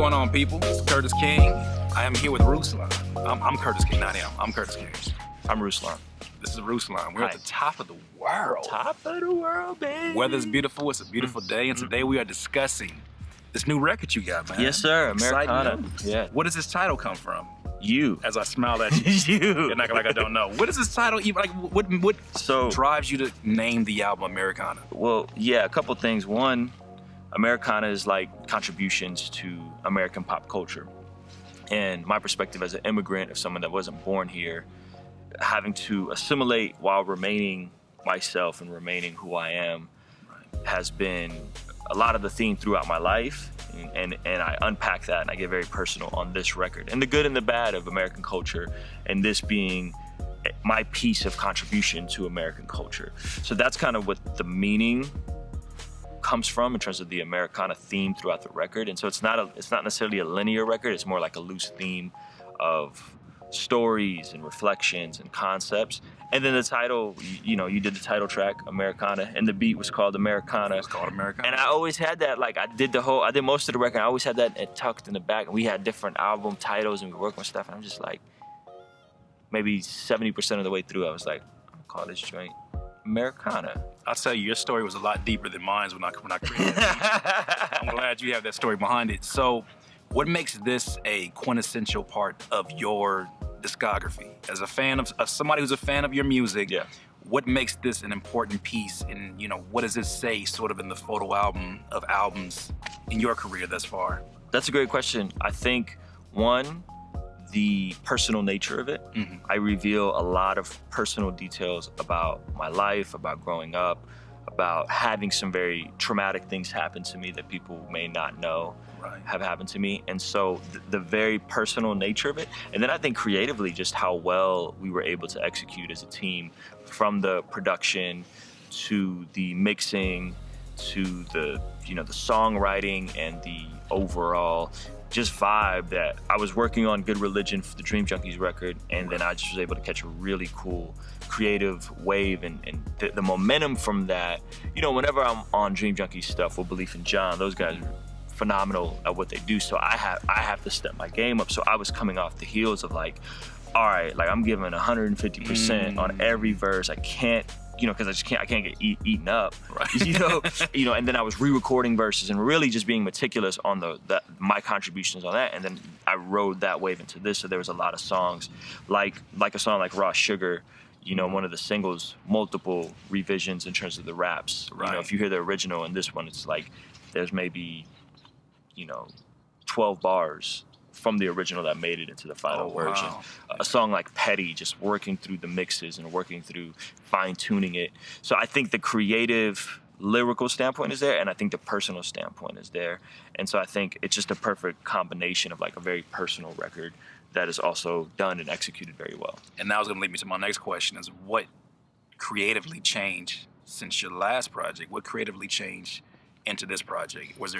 going on, people? It's Curtis King. I am here with Ruslan. I'm Curtis King, not him. I'm Curtis King. I'm Ruslan. This is Ruslan. We're Hi. at the top of the world. Top of the world, baby. Weather's beautiful. It's a beautiful day, and today we are discussing this new record you got, man. Yes, sir. Americana. Yeah. What does this title come from? You. As I smile at you. You're not like I don't know. What is this title even? Like, what drives you to name the album Americana? Well, yeah, a couple things. One, Americana is like contributions to American pop culture. And my perspective as an immigrant, of someone that wasn't born here, having to assimilate while remaining myself and remaining who I am has been a lot of the theme throughout my life. And I unpack that and I get very personal on this record. And the good and the bad of American culture, and this being my piece of contribution to American culture. So that's kind of what the meaning comes from in terms of the Americana theme throughout the record. And so it's not necessarily a linear record, it's more like a loose theme of stories and reflections and concepts. And then the title, you did the title track, Americana, and the beat was called Americana. It's called Americana. And I always had that, like I did most of the record, I always had that tucked in the back, and we had different album titles and we worked on stuff, and I'm just like, maybe 70% of the way through, I was like, I'm gonna call this joint Americana. I'll tell you, your story was a lot deeper than mine when I created it. I'm glad you have that story behind it. So what makes this a quintessential part of your discography? As a fan of somebody who's a fan of your music, yeah, what makes this an important piece? And what does this say sort of in the photo album of albums in your career thus far? That's a great question. I think, one, the personal nature of it. Mm-hmm. I reveal a lot of personal details about my life, about growing up, about having some very traumatic things happen to me that people may not know have happened to me. And so the very personal nature of it. And then I think creatively, just how well we were able to execute as a team, from the production to the mixing to the songwriting and the overall just vibe that I was working on Good Religion for the Dream Junkies record, and then I just was able to catch a really cool creative wave and the momentum from that. Whenever I'm on Dream Junkies stuff or Belief in John, those guys are phenomenal at what they do, so I have to step my game up. So I was coming off the heels of like, all right, like I'm giving 150% on every verse. I can't, because I can't get eaten up, and then I was re-recording verses and really just being meticulous on my contributions on that, and then I rode that wave into this. So there was a lot of songs, like a song like Raw Sugar, one of the singles, multiple revisions in terms of the raps. If you hear the original and this one, it's like there's maybe 12 bars from the original that made it into the final version. A song like Petty, just working through the mixes and working through fine-tuning it. So I think the creative, lyrical standpoint is there, and I think the personal standpoint is there. And so I think it's just a perfect combination of like a very personal record that is also done and executed very well. And that was going to lead me to my next question, is what creatively changed since your last project? What creatively changed into this project? Was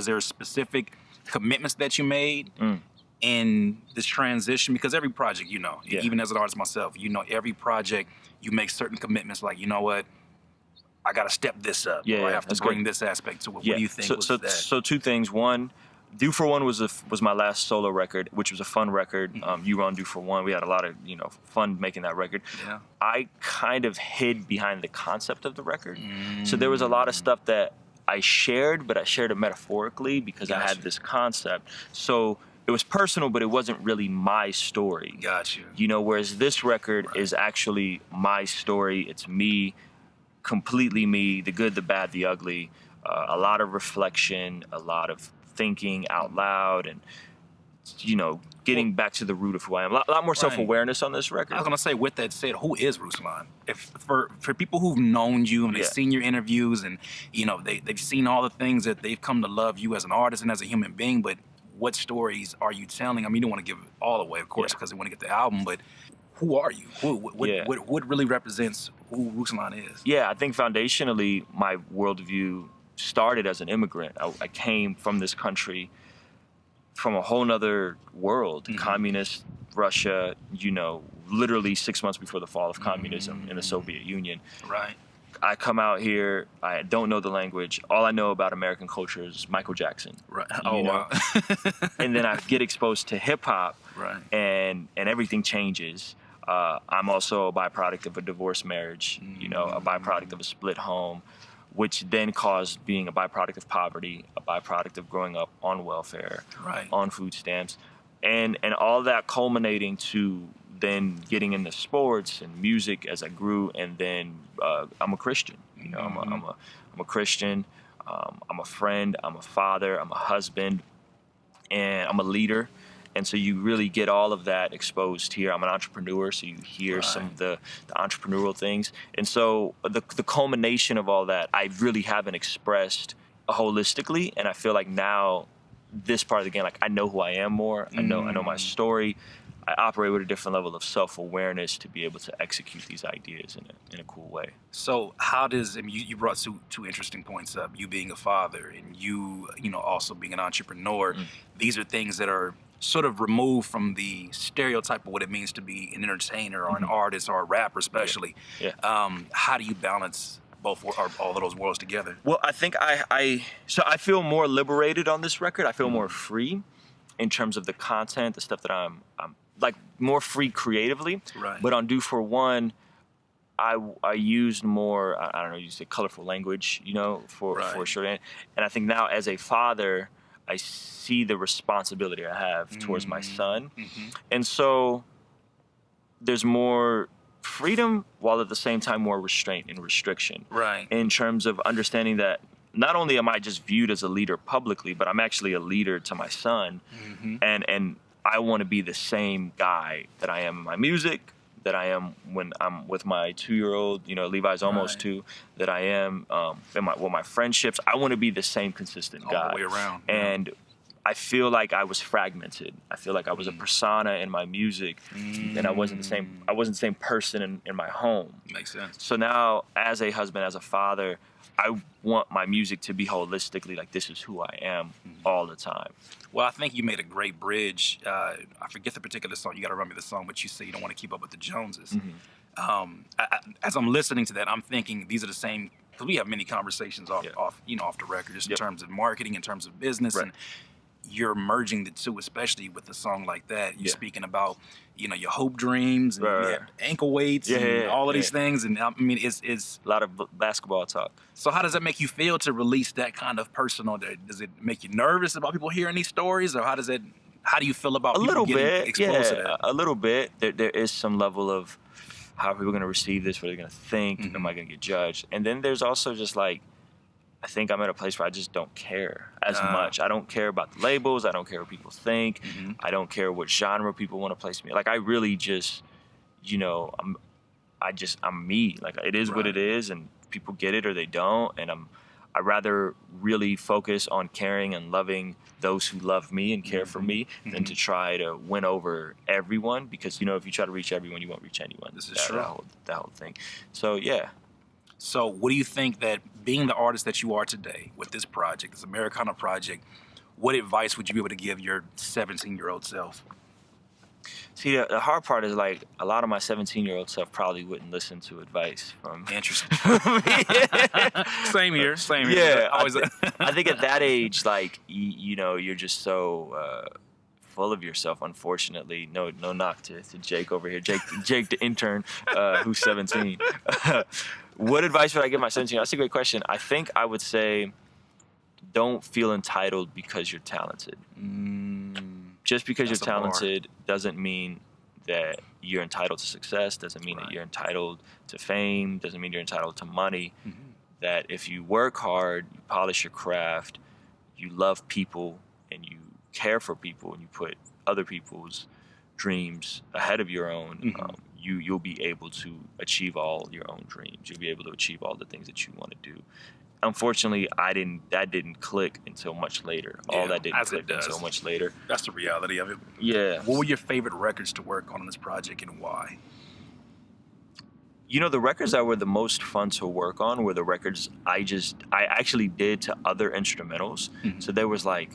there specific commitments that you made in this transition? Because every project, even as an artist myself, every project you make certain commitments, like, what, I got to step this up, or I have to bring this aspect to it. What do you think was that? So two things. One, Do For One was my last solo record, which was a fun record. You were on Do For One. We had a lot of fun making that record. Yeah. I kind of hid behind the concept of the record. So there was a lot of stuff that I shared, but I shared it metaphorically because I had this concept. So it was personal, but it wasn't really my story. Got you. Whereas this record is actually my story. It's me, completely me, the good, the bad, the ugly. A lot of reflection, a lot of thinking out loud, and getting back to the root of who I am. A lot more self-awareness on this record. I was gonna say, with that said, who is Ruslan? If for people who've known you and they've seen your interviews and they've seen all the things that they've come to love you as an artist and as a human being, but what stories are you telling? I mean, you don't want to give it all away, of course, because they want to get the album, but who are you? What really represents who Ruslan is? Yeah, I think foundationally, my worldview started as an immigrant. I came from this country from a whole nother world, communist Russia, literally 6 months before the fall of communism in the Soviet Union. Right. I come out here, I don't know the language. All I know about American culture is Michael Jackson. Right. Oh, wow. And then I get exposed to hip hop, Right. and everything changes. I'm also a byproduct of a divorced marriage, a byproduct of a split home, which then caused being a byproduct of poverty, a byproduct of growing up on welfare, Right. on food stamps, and all that culminating to then getting into sports and music as I grew, and then I'm a Christian. I'm a Christian. I'm a friend. I'm a father. I'm a husband, and I'm a leader. And so you really get all of that exposed here. I'm an entrepreneur, so you hear some of the entrepreneurial things. And so the culmination of all that, I really haven't expressed holistically. And I feel like now, this part of the game, like I know who I am more. I know my story. I operate with a different level of self-awareness to be able to execute these ideas in a cool way. So how does, you brought two interesting points up, you being a father and you also being an entrepreneur. These are things that are sort of removed from the stereotype of what it means to be an entertainer or an artist or a rapper especially. Yeah. How do you balance both or all of those worlds together? Well, I think I feel more liberated on this record. I feel more free in terms of the content, the stuff that I'm like more free creatively. Right. But on Do For One, I used more, I don't know, you say colorful language, for sure. And I think now as a father, I see the responsibility I have towards my son. And so there's more freedom while at the same time more restraint and restriction. Right. In terms of understanding that not only am I just viewed as a leader publicly, but I'm actually a leader to my son. And I want to be the same guy that I am in my music, that I am when I'm with my 2-year-old, Levi's almost 2, that I am with my friendships. I want to be the same consistent guy. All the way around. And I feel like I was fragmented. I feel like I was a persona in my music, and I wasn't the same person in my home. Makes sense. So now, as a husband, as a father, I want my music to be holistically like this is who I am all the time. Well, I think you made a great bridge. I forget the particular song. You got to run me the song, but you say you don't want to keep up with the Joneses. As I'm listening to that, I'm thinking these are the same, because we have many conversations off the record, just in terms of marketing, in terms of business, and you're merging the two, especially with a song like that. You're speaking about, your hope dreams, and you have ankle weights, and all of these things. And I mean, it's a lot of basketball talk. So how does that make you feel to release that kind of personal? Does it make you nervous about people hearing these stories, or how do you feel about people getting exposed to that? A little bit. There is some level of how are people going to receive this, what are they going to think, am I going to get judged? And then there's also just like, I think I'm at a place where I just don't care as much. I don't care about the labels. I don't care what people think. I don't care what genre people want to place me. Like I really just, I'm me. Like it is what it is, and people get it or they don't. And I rather really focus on caring and loving those who love me and care for me than to try to win over everyone. Because if you try to reach everyone, you won't reach anyone. This is true. That whole thing. So yeah. So what do you think that being the artist that you are today with this project, this Americana project, what advice would you be able to give your 17-year-old self? See, the hard part is like a lot of my 17-year-old self probably wouldn't listen to advice from. Interesting. Same here. Yeah, I think at that age, like you're just so full of yourself. Unfortunately, no knock to Jake over here, Jake the intern, who's 17. What advice would I give my 17-year-old? That's a great question. I think I would say, don't feel entitled because you're talented. Just because you're talented doesn't mean that you're entitled to success, doesn't mean that you're entitled to fame, doesn't mean you're entitled to money. That if you work hard, you polish your craft, you love people, and you care for people, and you put other people's dreams ahead of your own, you'll be able to achieve all your own dreams. You'll be able to achieve all the things that you want to do. Unfortunately, that didn't click until much later. All that didn't click until much later. That's the reality of it. Yeah. What were your favorite records to work on this project, and why? The records that were the most fun to work on were the records I actually did to other instrumentals. So there was like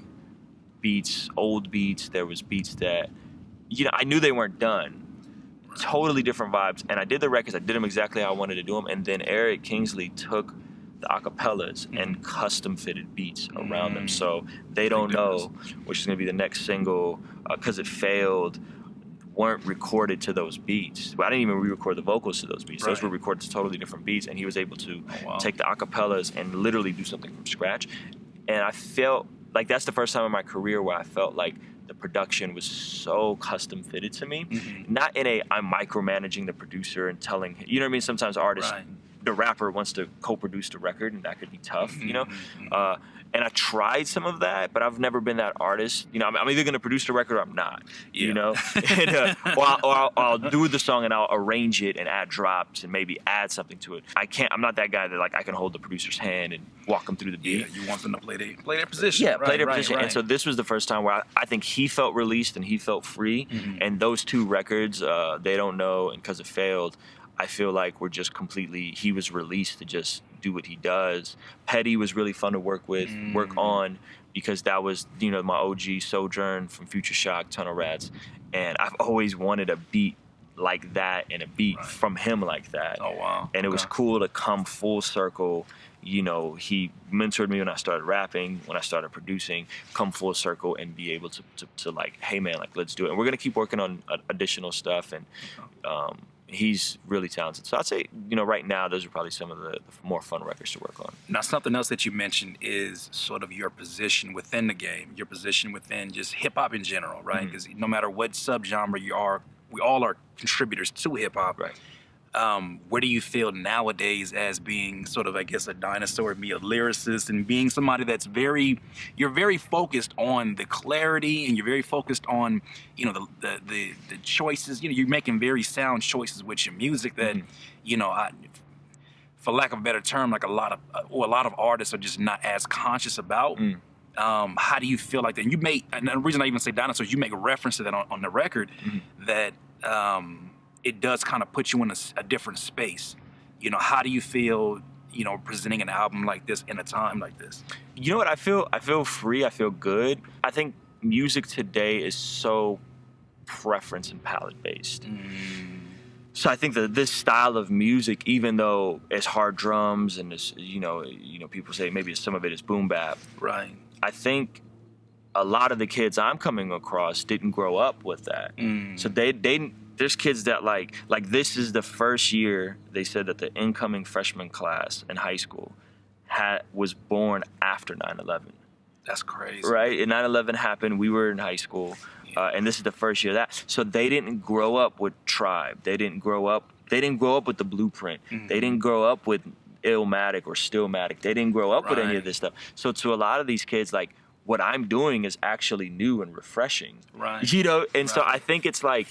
beats, old beats. There was beats that, I knew they weren't done. totally different vibes. And I did the records, I did them exactly how I wanted to do them. And then Eric Kingsley took the acapellas and custom fitted beats around them. So They Don't Know, which is gonna be the next single, Cause It Failed, weren't recorded to those beats. But I didn't even re-record the vocals to those beats. Those were recorded to totally different beats, and he was able to take the acapellas and literally do something from scratch. And I felt like that's the first time in my career where I felt like the production was so custom fitted to me. Not in a I'm micromanaging the producer and telling, you know what I mean? Sometimes artists, the rapper wants to co-produce the record, and that could be tough, you know? And I tried some of that, but I've never been that artist. You know, I'm either going to produce the record or I'm not, you know? And, or I'll do the song and I'll arrange it and add drops and maybe add something to it. I'm not that guy that like I can hold the producer's hand and walk them through the beat. Yeah, you want them to play their position. Yeah, play their position. And so this was the first time where I think he felt released and he felt free. And those two records, They Don't Know and Cause It Failed, I feel like were just completely, he was released to just do what he does. Petty was really fun to work with, work on, because that was, you know, my OG Sojourn from Future Shock, Tunnel Rats. And I've always wanted a beat like that and a beat from him like that. Oh, wow. And it was cool to come full circle. You know, he mentored me when I started rapping, when I started producing, come full circle and be able to like, hey man, like, let's do it. And we're going to keep working on additional stuff. And, he's really talented. So I'd say, you know, right now, those are probably some of the more fun records to work on. Now, something else that you mentioned is sort of your position within the game, your position within just hip hop in general, right? Because no matter what subgenre you are, we all are contributors to hip hop. Right. Where do you feel nowadays as being sort of, I guess, a dinosaur, me, a lyricist, and being somebody that's you're very focused on the clarity, and you're very focused on, you know, the choices. You know, you're making very sound choices with your music that, you know, for lack of a better term, like a lot of artists are just not as conscious about. How do you feel like that? And the reason I even say dinosaurs, you make a reference to that on the record, that it does kind of put you in a different space. You know, how do you feel, you know, presenting an album like this in a time like this? You know what? I feel free. I feel good. I think music today is so preference and palette based. So I think that this style of music, even though it's hard drums and it's, you know, people say maybe some of it is boom bap. Right. I think a lot of the kids I'm coming across didn't grow up with that. So there's kids that like this is the first year they said that the incoming freshman class in high school was born after 9/11. That's crazy. Right? And 9/11 happened, we were in high school, and this is the first year of that. So they didn't grow up with Tribe. They didn't grow up with the Blueprint. They didn't grow up with Illmatic or Stillmatic. They didn't grow up with any of this stuff. So to a lot of these kids, like, what I'm doing is actually new and refreshing. Right. You know, and so I think it's like,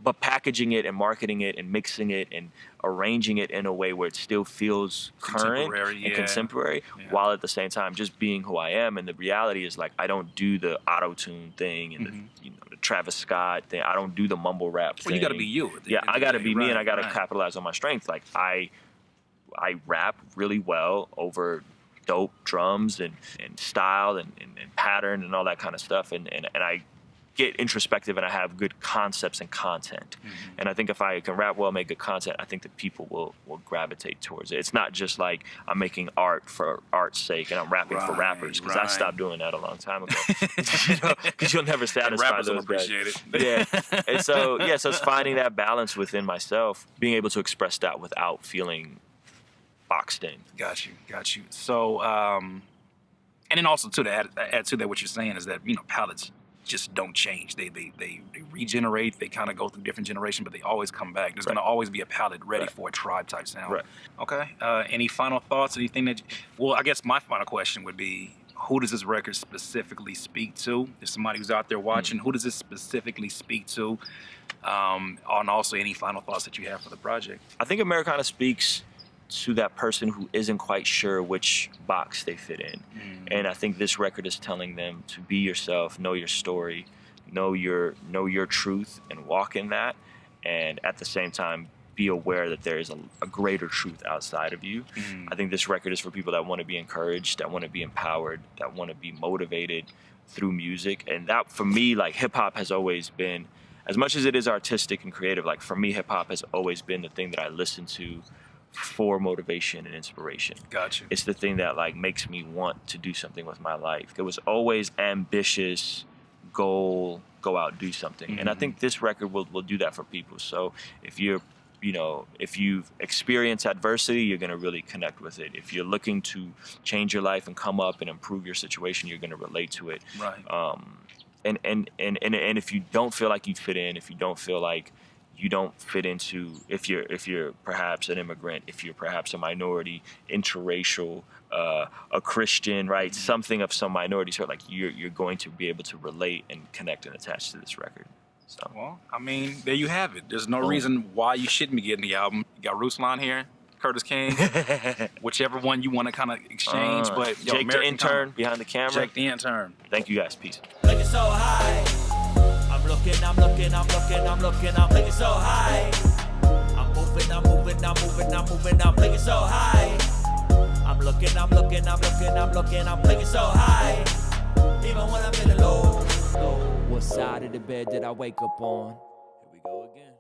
but packaging it and marketing it and mixing it and arranging it in a way where it still feels current and contemporary, while at the same time just being who I am. And the reality is, like, I don't do the auto-tune thing and the Travis Scott thing. I don't do the mumble rap thing. Well, you got to be you. I got to be me, and I got to capitalize on my strength. Like, I rap really well over dope drums and style and pattern and all that kind of stuff. And I get introspective and I have good concepts and content. And I think if I can rap well, make good content, I think that people will gravitate towards it. It's not just like I'm making art for art's sake and I'm rapping for rappers, because I stopped doing that a long time ago. You know, because you'll never satisfy those guys. Appreciate it. Yeah. And so it's finding that balance within myself, being able to express that without feeling boxed in. Got you. So, and then also to add to that, what you're saying is that, you know, palettes just don't change. They regenerate. They kind of go through different generations, but they always come back. There's going to always be a palette ready for a Tribe type sound. Right. Okay. Any final thoughts? Anything that? Well, I guess my final question would be, who does this record specifically speak to? If somebody who's out there watching, who does this specifically speak to? And also any final thoughts that you have for the project? I think Americana speaks to that person who isn't quite sure which box they fit in. And I think this record is telling them to be yourself, know your story, know your truth, and walk in that. And at the same time, be aware that there is a greater truth outside of you. I think this record is for people that want to be encouraged, that want to be empowered, that want to be motivated through music. And that, for me, like, hip hop has always been, as much as it is artistic and creative, like for me, hip hop has always been the thing that I listen to for motivation and inspiration. Gotcha. It's the thing that like makes me want to do something with my life. It was always ambitious, goal, go out, do something. And I think this record will do that for people. So if you're, if you've experienced adversity, you're going to really connect with it. If you're looking to change your life and come up and improve your situation, you're going to relate to it. Right. And if you don't feel like you fit in, if you don't feel like you don't fit into, if you're perhaps an immigrant, if you're perhaps a minority, interracial, a Christian, right? Something of some minority sort, like you're going to be able to relate and connect and attach to this record. So, well, I mean, there you have it. There's no reason why you shouldn't be getting the album. You got Ruslan here, Curtis King, whichever one you want to kind of exchange. But Jake the intern behind the camera. Jake the intern. Thank you guys. Peace. Looking so high. I'm looking so high. I'm moving, I'm looking so high. I'm looking so high. Even when I'm feeling low. What side of the bed did I wake up on? Here we go again.